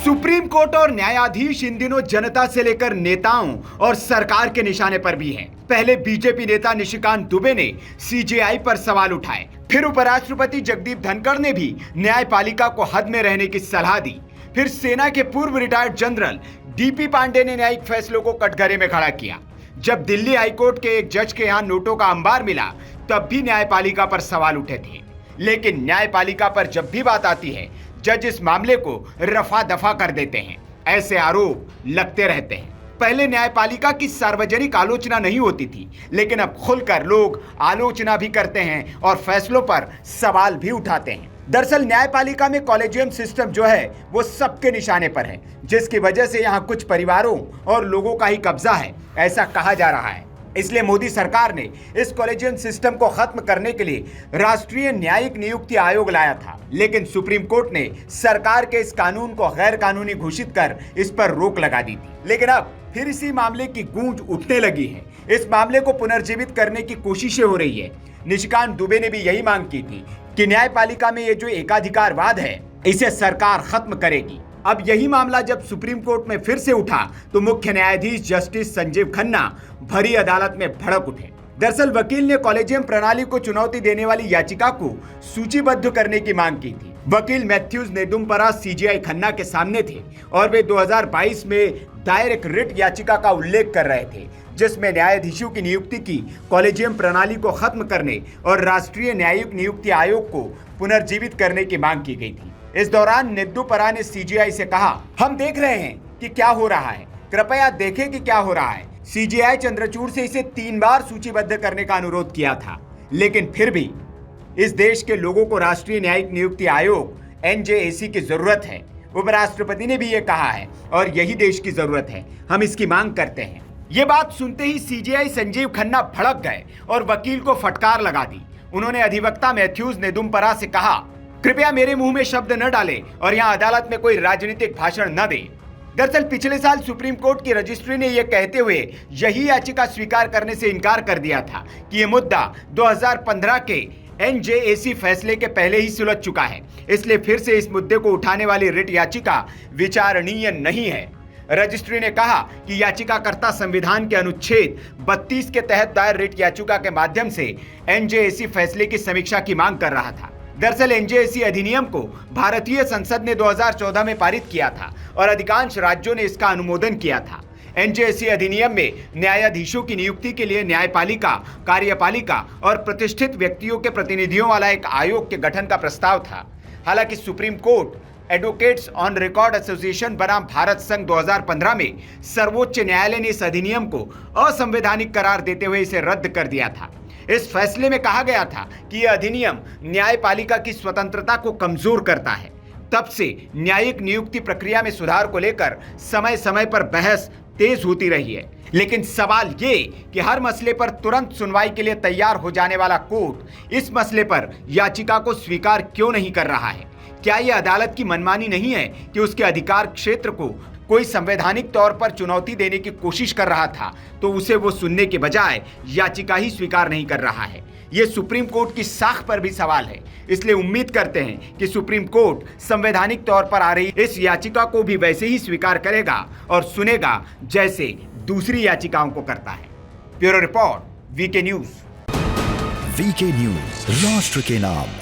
Supreme court और न्यायाधीश इन दिनों जनता से लेकर नेताओं और सरकार के निशाने पर भी हैं। पहले बीजेपी नेता निशिकांत दुबे ने सीजेआई पर सवाल उठाए, फिर उपराष्ट्रपति जगदीप धनखड़ ने भी न्यायपालिका को हद में रहने की सलाह दी, फिर सेना के पूर्व रिटायर्ड जनरल डीपी पांडे ने न्यायिक फैसलों को कटघरे में खड़ा किया। जब दिल्ली हाईकोर्ट के एक जज के यहाँ नोटों का अंबार मिला, तब भी न्यायपालिका पर सवाल उठे थे। लेकिन न्यायपालिका पर जब भी बात आती है, जज इस मामले को रफा दफा कर देते हैं। ऐसे आरोप लगते रहते हैं। पहले न्यायपालिका की सार्वजनिक आलोचना नहीं होती थी, लेकिन अब खुलकर लोग आलोचना भी करते हैं और फैसलों पर सवाल भी उठाते हैं। दरअसल न्यायपालिका में कॉलेजियम सिस्टम जो है वो सबके निशाने पर है, जिसकी वजह से यहाँ कुछ परिवारों और लोगों का ही कब्जा है, ऐसा कहा जा रहा है। इसलिए मोदी सरकार ने इस कॉलेजियम सिस्टम को खत्म करने के लिए राष्ट्रीय न्यायिक नियुक्ति आयोग लाया था, लेकिन सुप्रीम कोर्ट ने सरकार के इस कानून को गैर कानूनी घोषित कर इस पर रोक लगा दी थी। लेकिन अब फिर इसी मामले की गूंज उठने लगी है। इस मामले को पुनर्जीवित करने की कोशिशें हो रही है। निशिकांत दुबे ने भी यही मांग की थी कि न्यायपालिका में ये जो एकाधिकारवाद है, इसे सरकार खत्म करेगी। अब यही मामला जब सुप्रीम कोर्ट में फिर से उठा तो मुख्य न्यायाधीश जस्टिस संजीव खन्ना भरी अदालत में भड़क उठे। दरअसल वकील ने कॉलेजियम प्रणाली को चुनौती देने वाली याचिका को सूचीबद्ध करने की मांग की थी। वकील मैथ्यूज नेदुम्परा सीजेआई खन्ना के सामने थे और वे 2022 में दायर एक रिट याचिका का उल्लेख कर रहे थे, जिसमें न्यायाधीशों की नियुक्ति की कॉलेजियम प्रणाली को खत्म करने और राष्ट्रीय न्यायिक नियुक्ति आयोग को पुनर्जीवित करने की मांग की गई थी। इस दौरान नेदुम्परा ने सीजेआई से कहा, हम देख रहे हैं कि क्या हो रहा है, कृपया देखें कि क्या हो रहा है। सीजेआई चंद्रचूड़ से इसे 3 बार सूचीबद्ध करने का अनुरोध किया था, लेकिन फिर भी इस देश के लोगों को राष्ट्रीय न्यायिक नियुक्ति आयोग एनजेएसी की जरूरत है। उपराष्ट्रपति ने भी ये कहा है और यही देश की जरूरत है। हम इसकी मांग करते हैं। ये बात सुनते ही सीजेआई संजीव खन्ना भड़क गए और वकील को फटकार लगा दी। उन्होंने अधिवक्ता मैथ्यूज नेदुम्परा से कहा, कृपया मेरे मुंह में शब्द न डालें और यहाँ अदालत में कोई राजनीतिक भाषण न दें। दरअसल पिछले साल सुप्रीम कोर्ट की रजिस्ट्री ने यह कहते हुए यही याचिका स्वीकार करने से इनकार कर दिया था कि यह मुद्दा 2015 के एनजेएसी फैसले के पहले ही सुलझ चुका है, इसलिए फिर से इस मुद्दे को उठाने वाली रिट याचिका विचारणीय नहीं है। रजिस्ट्री ने कहा कि याचिकाकर्ता संविधान के अनुच्छेद 32 के तहत दायर रिट याचिका के माध्यम से एनजेएसी फैसले की समीक्षा की मांग कर रहा था। दरअसल एनजेएसी अधिनियम को भारतीय संसद ने 2014 में पारित किया था और अधिकांश राज्यों ने इसका अनुमोदन किया था। एनजेएसी अधिनियम में न्यायाधीशों की नियुक्ति के लिए न्यायपालिका, कार्यपालिका और प्रतिष्ठित व्यक्तियों के प्रतिनिधियों वाला एक आयोग के गठन का प्रस्ताव था। हालांकि supreme court advocates on record association बनाम भारत संघ 2015 में सर्वोच्च न्यायालय ने इस अधिनियम को असंवैधानिक करार देते हुए इसे रद्द कर दिया था। इस फैसले में कहा गया था कि यह अधिनियम न्यायपालिका की स्वतंत्रता को कमजोर करता है। तब से न्यायिक नियुक्ति प्रक्रिया में सुधार को लेकर समय समय पर बहस तेज होती रही है, लेकिन सवाल ये कि हर मसले पर तुरंत सुनवाई के लिए तैयार हो जाने वाला कोर्ट इस मसले पर याचिका को स्वीकार क्यों नहीं कर रहा है? क्या यह अदालत की मनमानी नहीं है कि उसके अधिकार क्षेत्र को कोई संवैधानिक तौर पर चुनौती देने की कोशिश कर रहा था तो उसे वो सुनने के बजाय याचिका ही स्वीकार नहीं कर रहा है? ये सुप्रीम कोर्ट की साख पर भी सवाल है। इसलिए उम्मीद करते हैं कि सुप्रीम कोर्ट संवैधानिक तौर पर आ रही इस याचिका को भी वैसे ही स्वीकार करेगा और सुनेगा जैसे दूसरी याचिकाओं को करता है। Bureau report, VK news. VK news, राष्ट्र के नाम।